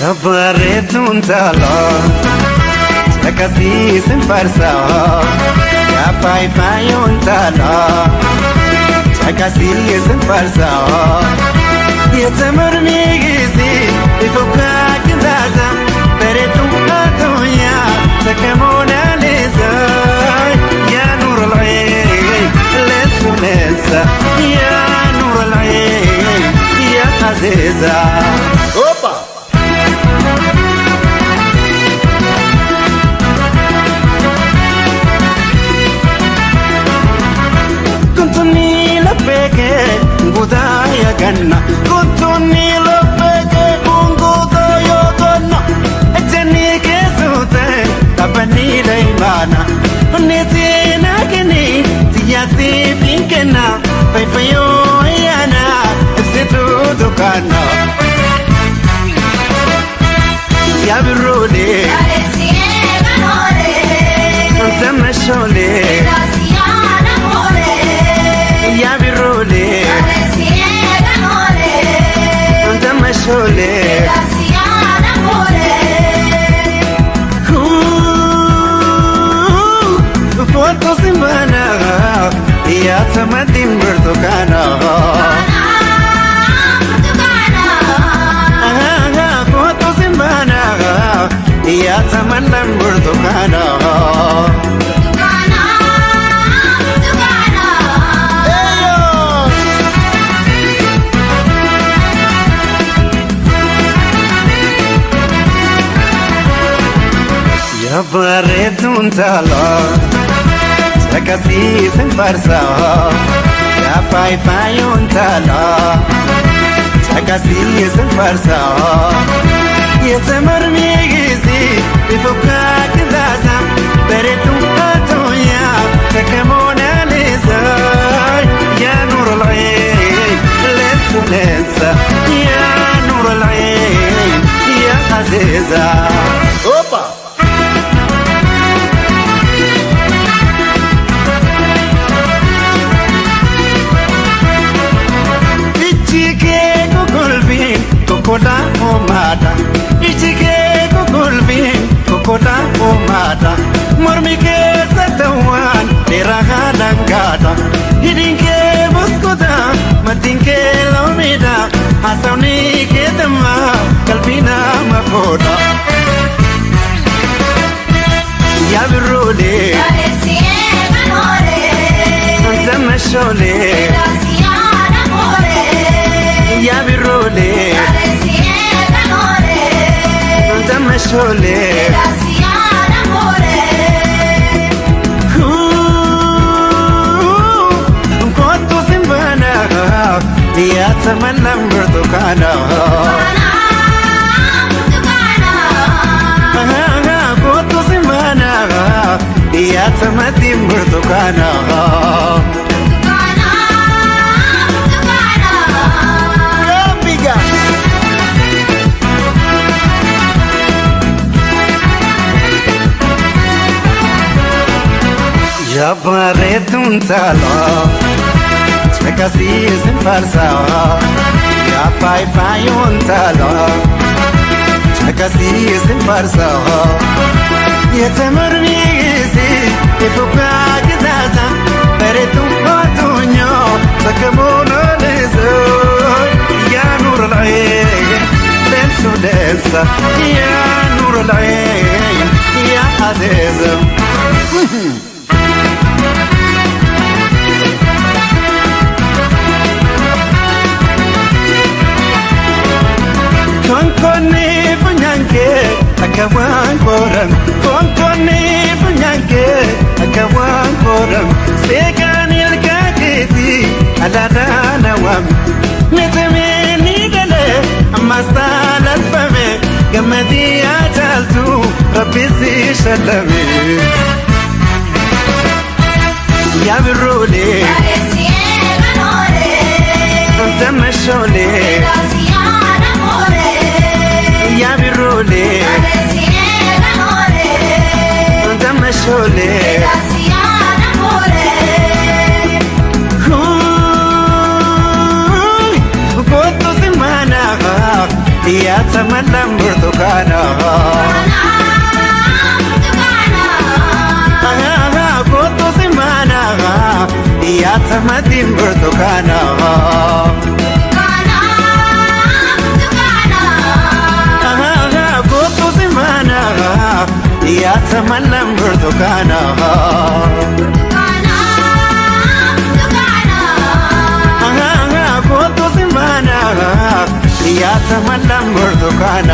Yabaretun tala Chakasi sin farsa Ya fai fayon tala Chakasi sin farsa Yetamur migisi Ifuka kizaza Beretun atuya Takamona leza Ya nur al-ayn Lesu lesa Ya nur al-ayn Ya aziza Opa! Budaya ganna kutuni lopeke budaya ganna jani ke sute tapani leimana netina kini tiasi pinkena fayo yana situ dukana ya birode tamashole ya birode Shole Foto simbana Ya tamatin bertukana Foto simbana Ya tamatin bertukana Yabaretun tala Chakasi sin farsa Ya fai fayon tala Chakasi sin farsa Yetamur migisi Ifuka kizaza Beretun atuya Takamona leza Ya nur al-ayn Lesu lesa Ya nur al-ayn Ya aziza Opa! Kokoda omada Ichike kukulvin Kokoda omada Mormike satawan Deraga dangada Hidinke muskuda Matinke lomida Hasawni kedama Kalbina mafoda Ya birole Ya esiye manore Antamashole Ya birole Shole Koto simbana Ya tamanam bertukana Koto simbana Ya tamatim bertukana Yabaretun tala Chakasi sin farsa Ya fai fayon tala Chakasi sin farsa Yetamur migisi Ifuka kizaza Beretun atunya Takamona leza Ya nur al-ayn Lesu lesa Ya nur al-ayn Ya aziza Konkoni funyanke akawan koram Konkoni funyanke akawan koram Seganil kaketi alada nawam Netemeni dale amastal alfame Gamadi ajaltu Rabbisi shalame Ya birole Ya esiye manore Antamashole Ya birole Antamashole Koto simana ያተመለም ብርቱካና ጎቶ ሲማና ያተመዲም ብርቱካና ጎቶ ሲማና ያተመለም ብርቱካና ጎቶ ሲማና ያተመለም ብርቱካና